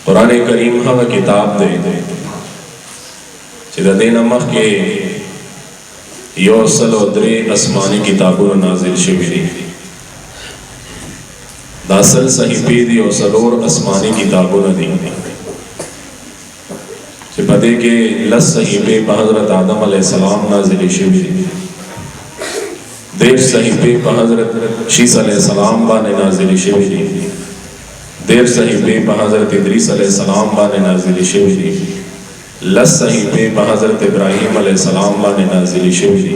قرآن کریم هغه کتاب دی چې د دې نه مخکې 103 آسماني کتابونه نازل شوي دي. دا اصل صحیفې دي او 4 آسماني کتابونه دي چې په دې کې 10 صحیفې په حضرت آدم علیه السلام نازل شوي دي. 10 صحیفې په حضرت شیس علیه السلام باندې نازل شوي دي. 10 صحیفې په حضرت ادریس علیه السلام باندې نازل شوي دي. 10 صحیفې په حضرت ابراہیم علیہ السلام باندې نازل شوي دي.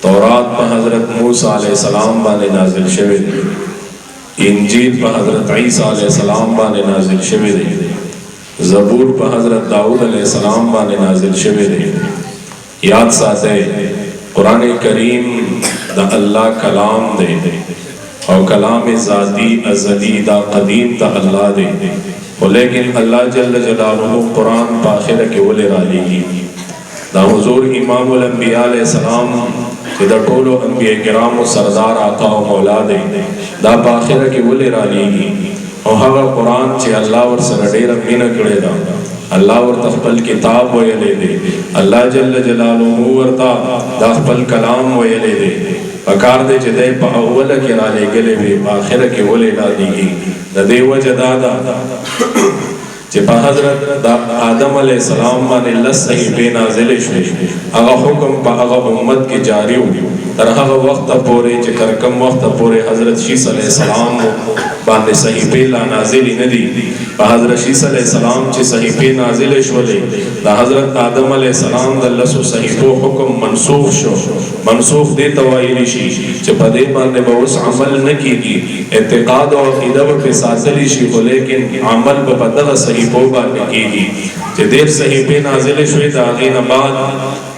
تورات په حضرت موسی علیہ السلام باندې نازل شوي دي. انجیل په حضرت عیسی علیہ السلام باندې نازل شوي دي. زبور په حضرت داؤد علیہ السلام باندې نازل شوي دي. یاد ساتئ قرآن کریم دا اللہ کلام دے اور کلام ذاتی ازلی دا قدیم دا اللہ دے، لیکن اللہ جل جلالہ قرآن پاخرہ کے ولے رالی گی. دا حضور امام الانبیاء علیہ السلام کہ دا ٹولو انبیاء کرام و سردار آقا و مولا دے دا پاخرہ کے ولے رالی گی. اور ہوا قرآن چھے اللہ ورسر ڈیر امینہ کڑے دا، اللہ ورطا خپل کتاب ویلے دے، اللہ جل جلالہ ورطا دا خپل کلام ویلے دے. پکار دے چھے دے پا اول کے رالے گلے بے پاخر کے ولے لالی گی. دا دے وجہ دادا چھے پا حضرت آدم علیہ السلام مانے 10 صحیفے نازل شوے، اگا حکم پا اگا امت کے جاری ہو تر اگا وقت پورے چھے کرکم وقت پورے حضرت شیس علیہ السلام باندے صحیفے لا نازلی ندی. پا حضرت شیس علیہ السلام چھے صحیفے نازل شولے دا حضرت آدم علیہ السلام دا 10 صحیفو حکم منسوخ شو. منسوخ دے توائلی شی چھے پا دے باندے باوس عمل نکی دی، اعتقاد و عقیدہ پہ ساتلی شی ہو، لیکن عمل پا دغا صحیفو باندے کی دی. چھے دیر صحیفے نازل شوئے دا آغین بعد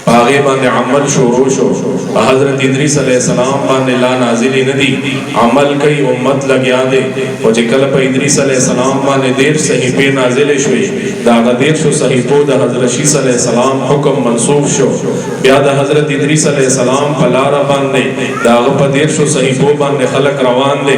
باغے باندے عمل شروع شو. حضرت ادریس علیہ السلام باندے لا نازلی ندی، عمل کئی امت لگیا دے. اور جکل پا ادریس علیہ السلام باندے دیر صحیفے نازل شوئے دا آغا دیر شو صحیفو دا حضرت شیس علیہ السلام حکم منصوف شو. بیا دا حضرت ادریس علیہ السلام پا لارا باندے دا آغا پا دیر شو صحیفو باندے خلق روان دے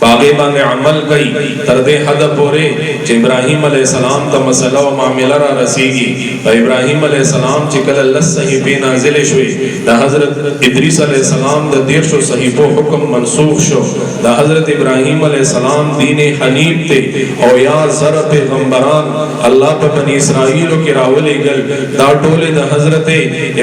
باغے باندے عمل کئی تردے حد پورے چھ ابراہیم علیہ السلام تا مسئلہ و معاملہ را رسیگی. ابراہیم علیہ السلام چکل اللہ صحیفے نازل شوئے دا حضرت ادریس علیہ السلام دا دیر شو صحیفو حکم منسوخ شو. دا حضرت ابراہیم علیہ السلام دین حنیف تے او یا ذر پیغمبران اللہ پا بنی اسرائیل کی راولے گل دا ٹولے دا حضرت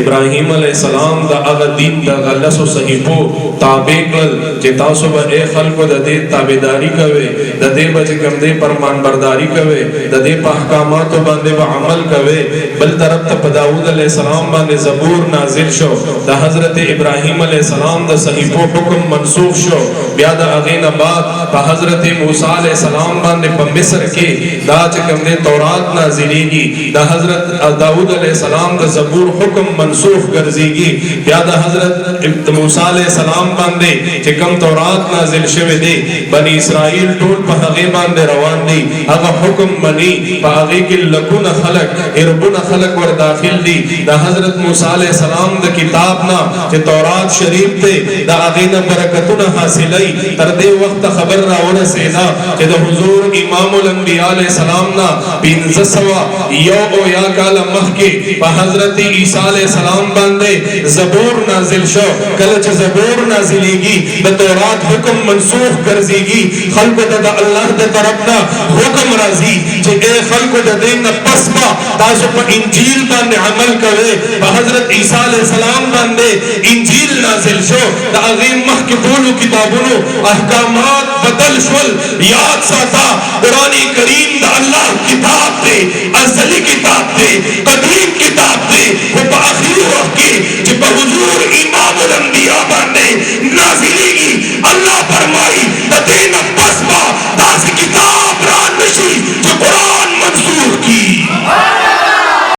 ابراہیم علیہ السلام دا اغا دین دا غلس و صحیفو تابع کل چھ تاسو با اے خلق دا دے تابداری کوئے دا دے بچ کم دے پرمان برداری کوئے دا دے پا احکامات و باندے با عمل کوئے. بل طرف تا پا داود علیہ السلام باندے زبور نازل شو دا حضرت ابراہیم علیہ السلام دا صحیفو حکم منسوخ شو. بیا دا اغین بعد پا حضرت موسیٰ علیہ السلام باندے پا مصر کے دا چکم دے تورات نازلی گی. دا حضرت داود علیہ السلام دا زبور حکم منسوخ گرزی گی. بیا دا حضرت موسیٰ علیہ السلام باندے چکم تورات نازل شوے دے بنی اسرائیل ٹول پا حقیبان دے روان دی. اگا حکم منی پا حقی کی لکون خلق اربون خلق ور داخل دی. دا حضرت موسیٰ علیہ السلام دا کتابنا چھ تورات شریف تے دا اغین برکتون حاصلی تردے وقت خبر راونا سینا چھ دا حضور امام الانبیاء علیہ السلامنا 1500 یو او یا کالا مخی پا حضرت عیسیٰ علیہ السلام باندے زبور نازل شو. کلچ زبور نازلی گی دا تورات حکم منسوخ کرزی گی. خلق دا اللہ دا طرفنا حکم رازی چھے اے خلق دا دینا پس با تاسو پا انجیل باندے عمل کرے. با حضرت عیسیٰ علیہ السلام باندے انجیل نازل شو دا اغیم محکبولو کتابونو احکامات بدل شول. یاد ساتا قرآن کریم دا اللہ کتاب دے، ازلی کتاب دے، قدیم کتاب دے. وہ پا آخری وقت کی چھے پا حضور امام الانبیاء باندے نازلی گی. اللہ فرمائی دا دین پس با دا سی کتاب ران نشی جو قرآن